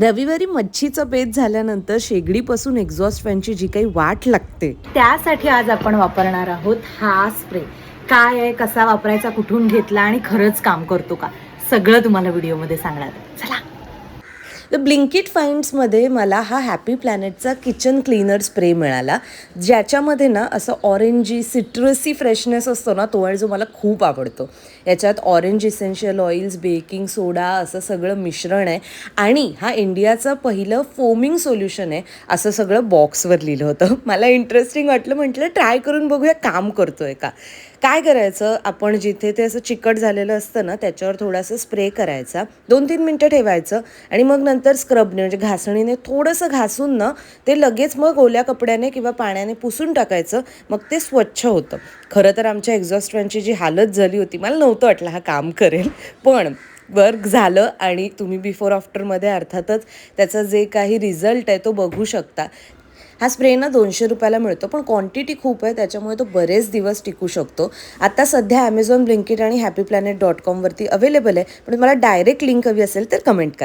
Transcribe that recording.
रविवारी मच्छीचं बेत झाल्यानंतर शेगडीपासून एक्झॉस्ट फॅनची जी काही वाट लागते त्यासाठी आज आपण वापरणार आहोत हा स्प्रे. काय आहे, कसा वापरायचा, कुठून घेतला आणि खरंच काम करतो का, सगळं तुम्हाला व्हिडिओमध्ये सांगणार आहे. चला. तर ब्लिंकिट फाइंड्समध्ये मला हा हॅपी प्लॅनेटचा किचन क्लीनर स्प्रे मिळाला, ज्याच्यामध्ये ना असं ऑरेंजी सिट्रसी फ्रेशनेस असतो ना, तो जो मला खूप आवडतो. याच्यात ऑरेंज इसेन्शियल ऑइल्स, बेकिंग सोडा असं सगळं मिश्रण आहे आणि हा इंडियाचं पहिलं फोमिंग सोल्युशन आहे असं सगळं बॉक्सवर लिहिलं होतं. मला इंटरेस्टिंग वाटलं, म्हटलं ट्राय करून बघूया काम करतोय का. काय करायचं, आपण जिथे ते असं चिकट झालेलं असतं ना त्याच्यावर थोडासा स्प्रे करायचा, 2-3 मिनटं ठेवायचं आणि मग नंतर स्क्रबने म्हणजे घासणीने थोडंसं घासून ना ते लगेच मग ओल्या कपड्याने किंवा पाण्याने पुसून टाकायचं. मग ते स्वच्छ होतं. खरं तर आमच्या एक्झॉस्ट फॅनची जी हालत झाली होती, मला नव्हतं वाटलं हा काम करेल, पण वर्क झालं आणि तुम्ही बिफोर आफ्टरमध्ये अर्थातच त्याचा जे काही रिझल्ट आहे तो बघू शकता. हा स्प्रे ना 200 रुपयाला मिळतो, पण क्वांटिटी खूप आहे त्याच्यामुळे तो बरेच दिवस टिकू शकतो. आता सध्या ॲमेझॉन, ब्लिंकिट आणि हॅपीप्लॅनेट.com वरती अवेलेबल आहे, पण मला डायरेक्ट लिंक हवी असेल तर कमेंट करा.